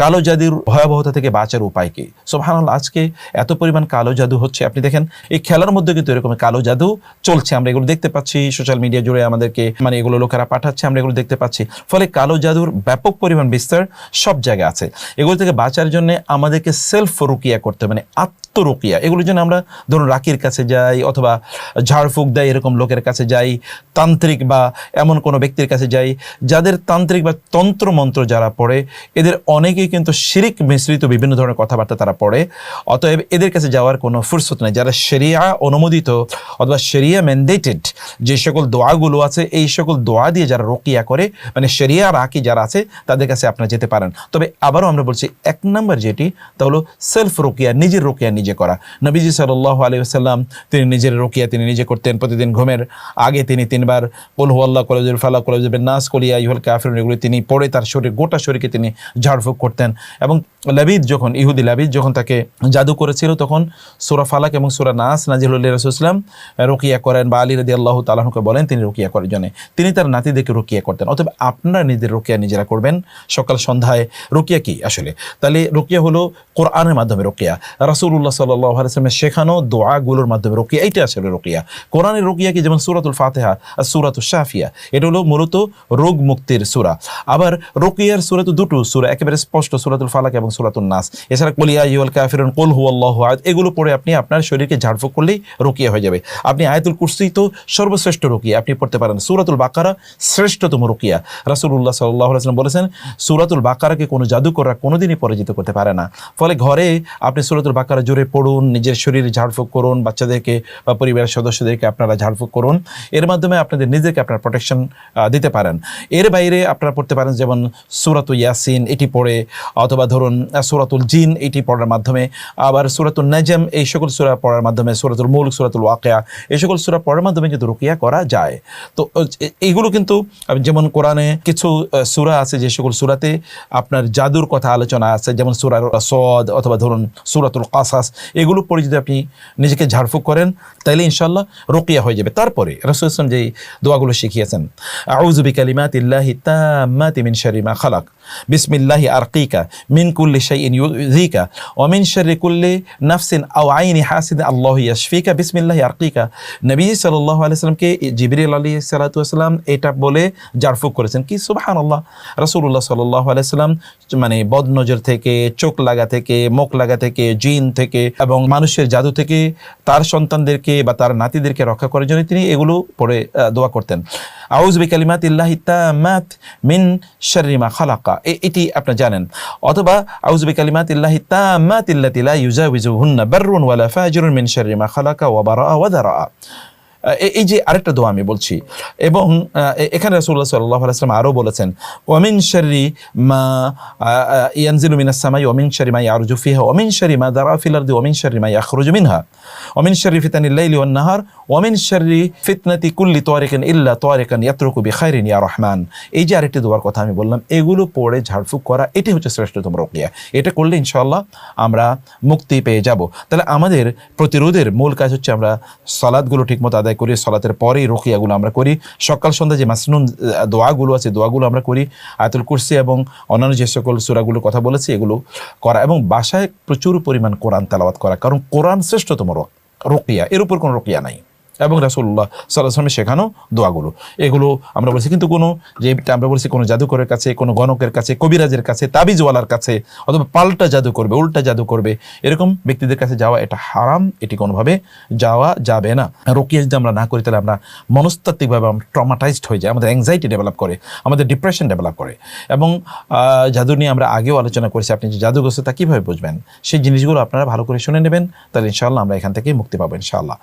কালো জাদুর ভয়াবহতা থেকে বাঁচার উপায় কি? সুবহানাল্লাহ, আজকে এত পরিমাণ কালো জাদু হচ্ছে, আপনি দেখেন এই খেলার মধ্যে কিন্তু এরকম কালো জাদু চলছে, আমরা এগুলো দেখতে পাচ্ছি সোশ্যাল মিডিয়া জুড়ে, আমাদেরকে মানে এগুলো লোকেরা পাঠাচ্ছে, আমরা এগুলো দেখতে পাচ্ছি। ফলে কালো জাদুর ব্যাপক পরিমাণ বিস্তার সব জায়গায় আছে। এগুলো থেকে বাঁচার জন্য আমাদেরকে সেলফ রুকিয়া করতে, মানে আত্মরুকিয়া। এগুলোর জন্য আমরা ধরুন রাকির কাছে যাই, অথবা ঝাড়ফুঁক দেয় এরকম লোকের কাছে যাই, তান্ত্রিক বা এমন কোনো ব্যক্তির কাছে যাই যাদের তান্ত্রিক বা তন্ত্রমন্ত্র যারা পড়ে, এদের অনেকেই কিন্তু শিরিক মিশ্রিত বিভিন্ন ধরনের কথাবার্তা তারা পড়ে। অতএব এদের কাছে যাওয়ার কোনো ফুরসত নেই। যারা শরিয়া অনুমোদিত অথবা শরিয়া ম্যান্ডেটেড যে সকল দোয়াগুলো আছে, এই সকল দোয়া দিয়ে যারা রুকিয়া করে, মানে শরিয়া রাকি যারা আছে, তাদের কাছে আপনারা যেতে পারেন। তবে আবারও আমরা বলছি, এক নম্বর যেটি তা হলো সেলফ রুকিয়া, নিজের রুকিয়া নিজে করা। নবীজি সাল্লাল্লাহু আলাইহি ওয়াসাল্লাম তিনি নিজের রুকিয়া তিনি নিজে করতেন। প্রতিদিন ঘুমের আগে তিনি 3 বার কুল হুয়াল্লাহু, কুল আউযু বিল ফালাক, কুল আউযু বিন নাস, কুল ইয়া আইয়ুহাল কাফিরুন এগুলো তিনি পড়ে তার শরীর, গোটা শরীরকে তিনি ঝাড়ফুঁক করতেন। এবং লাবিদ যখন ইহুদি লাবিদ যখন তাকে জাদু করেছিল, তখন সূরা ফালাক এবং সূরা নাস নাজিল হলে রাসূল সাল্লাল্লাহু আলাইহি ওয়াসাল্লাম রুকিয়া করেন, বা আলী রাদিয়াল্লাহু তাআলা আনহুকে বলেন তিনি রুকিয়া করার জন্য, তিনি তার নাতিদেরকে রুকিয়া করতেন। অতএব আপনারা নিজেদের রুকিয়া নিজেরা করবেন সকাল সন্ধ্যায়। রুকিয়া কি আসলে? তাহলে রুকিয়া হলো কোরআনের মাধ্যমে রুকিয়া, রাসূলুল্লাহ সাল্লাল্লাহু আলাইহি ওয়াসাল্লামের শেখানো দোয়াগুলোর মাধ্যমে রুকিয়া, এইটা আসলে রুকিয়া। কোরআনের রুকিয়া কি? যেমন সূরাতুল ফাতিহা আর সূরাতুশ শাফিয়া, এটা হলো মূলত রোগ মুক্তির সূরা। আবার রুকিয়ার সূরা তো দুটো সূরা একেবারে স্পষ্ট, সূরাতুল ফালাক এবং সূরাতুন নাস। এছাড়া কুল ইয়া আইয়ুহাল কাফিরুন, কুল হুয়াল্লাহু আহাদ, এগুলো পড়ে আপনি আপনার শরীরকে ঝাড়ফুঁক করলেই রুকিয়া হয়ে যাবে। আপনি আয়াতুল কুরসি তো সর্বশ্রেষ্ঠ রুকিয়া, আপনি পড়তে পারেন। সূরাতুল বাকারা শ্রেষ্ঠতম রুকিয়া। রাসূলুল্লাহ সাল্লাল্লাহু আলাইহি ওয়াসাল্লাম বলেছেন, সূরাতুল বাকারাকে কোনো জাদুকররা কোনোদিনই পরাজিত করতে পারে না। ফলে ঘরে আপনি সূরাতুল বাকারা জোরে পড়ুন, নিজের শরীরে ঝাড়ফুঁক করুন, বাচ্চাদেরকে বা পরিবারের সদস্যদেরকে আপনারা ঝাড়ফুঁক করুন। এর মাধ্যমে আপনাদের নিজেকে আপনার প্রোটেকশন দিতে পারেন। এর বাইরে আপনারা পড়তে পারেন যেমন সূরাতুল ইয়াসিন, এটি পড়ে, অথবা ধরুন সূরাতুল জিন, এটি পড়ার মাধ্যমে, আবার সূরাতুল নাজম, এই সকল সূরা পড়ার মাধ্যমে, সূরাতুল মুলক, সূরাতুল ওয়াকিয়া, এই সকল সূরা পড়ার মাধ্যমে কিন্তু রুকিয়া করা যায়। তো এইগুলো কিন্তু যেমন কোরআনে কিছু সূরা আছে যে সকল সূরাতে আপনার জাদুর কথা আলোচনা আছে, যেমন সূরা সদ অথবা ধরুন সূরাতুল কাসাস, এগুলো পড়ে যদি আপনি নিজেকে ঝাড়ফুঁক করেন তাহলে ইনশাআল্লাহ রুকিয়া হয়ে যাবে। তারপরে রাসূল সাল্লাল্লাহু আলাইহি ওয়াসাল্লাম যেই দোয়াগুলো শিখিয়েছেন, আউযু বিকালিমাতিল্লাহি তাম্মাতি মিন শাররি মা খালাক, বিসমিল্লাহি আরকিকা মিন কুল্লি শাইইন ইউযিকা ওয়া মিন শাররি কুল্লি নাফসিন আও আইনি হাসিদিন আল্লাহু ইয়াশফিকা, বিসমিল্লাহি আরকিকা। নবী সাল্লাল্লাহু আলাইহি ওয়াসাল্লামকে জিবরিল আলাইহিস সালাতু ওয়াসালাম এটা বলে ঝাড়ফুঁক করেছেন। কি সুবহানাল্লাহ! রাসূলুল্লাহ সাল্লাল্লাহু আলাইহি ওয়াসাল্লাম মানে বদনজর থেকে, চোখ লাগা থেকে, মুখ লাগা থেকে, জিন থেকে এবং মানুষের জাদু থেকে তার সন্তানদেরকে বা তার নাতিদেরকে রক্ষা করার জন্য তিনি এগুলো পড়ে দোয়া করতেন। আউযু বিকালিমাতিল্লাহি তাম্মাত মিন শাররি মা খালাকা, এটি আপনি জানেন। অথবা আউযু বিকালিমাতিল্লাহি তাম্মাতিল্লাতি লা ইউজাউযুহুন্না বাররুন ওয়ালা ফাজিরুন মিন শাররি মা খালাকা ওয়া বারাআ ওয়া দারাআ। এই যে আরেকটা দোয়া আমি বলছি, এবং এখানে রাসূলুল্লাহ সাল্লাল্লাহু আলাইহি ওয়াসাল্লাম আরও বলেছেন, ওয়া মিন শাররি মা ইয়ানজিলু মিনাস সামাই ওয়া মিন শাররি মা ইয়ারজু ফিহা ওয়া মিন শাররি মা দারা ফিল আরদি ওয়া মিন শাররি মা ইয়াখরুজু মিনহা ওয়া মিন শাররি ফিতানিল লাইলি ওয়ান নাহার ওয়া মিন শাররি ফিতনাতি কুল্লি তারিকিন ইল্লা তারিকান ইয়াতরুকু বিখাইরিন ইয়া রহমান। এই যে আরেকটি দোয়ার কথা আমি বললাম, এগুলো পড়ে ঝাড়ফুঁক করা, এটি হচ্ছে শ্রেষ্ঠতম রুকিয়া। এটা করলে ইনশাআল্লাহ আমরা মুক্তি পেয়ে যাব। তাহলে আমাদের প্রতিরোধের মূল কাজ হচ্ছে আমরা সালাতগুলো ঠিকমতো আদায় করি, সালাতের পরেই রুকিয়াগুলো আমরা করি, সকাল সন্ধ্যা যে মাসনুন দোয়াগুলো আছে দোয়াগুলো আমরা করি, আয়াতুল কুরসি এবং অন্যান্য যে সকল সূরাগুলোর কথা বলেছি এগুলো করা, এবং বাসায় প্রচুর পরিমাণ কোরআন তেলাওয়াত করা, কারণ কোরআন শ্রেষ্ঠতম রুকিয়া, এর উপর কোনো রুকিয়া নাই। এবং রাসূলুল্লাহ সাল্লাল্লাহু আলাইহি ওয়াসাল্লামের শেখানো দোয়াগুলো, এগুলো আমরা বলছি। কিন্তু কোনো যেটা আমরা বলছি কোনো জাদুকরের কাছে, কোনো গণকের কাছে, কবিরাজের কাছে, তাবিজওয়ালার কাছে, অথবা পাল্টা জাদু করবে, উল্টা জাদু করবে, এরকম ব্যক্তিদের কাছে যাওয়া এটা হারাম, এটি কোনোভাবে যাওয়া যাবে না। রুকিয়া যদি আমরা না করি তাহলে আমরা মনস্তাত্ত্বিকভাবে ট্রমাটাইজড হয়ে যাই, আমাদের অ্যাংজাইটি ডেভেলপ করে, আমাদের ডিপ্রেশন ডেভেলপ করে। এবং জাদু নিয়ে আমরা আগেও আলোচনা করেছি, আপনি যে জাদুগ্রস্ত তা কীভাবে বুঝবেন, সেই জিনিসগুলো আপনারা ভালো করে শুনে নেবেন, তাহলে ইনশাআল্লাহ আমরা এখান থেকে মুক্তি পাবো ইনশাআল্লাহ।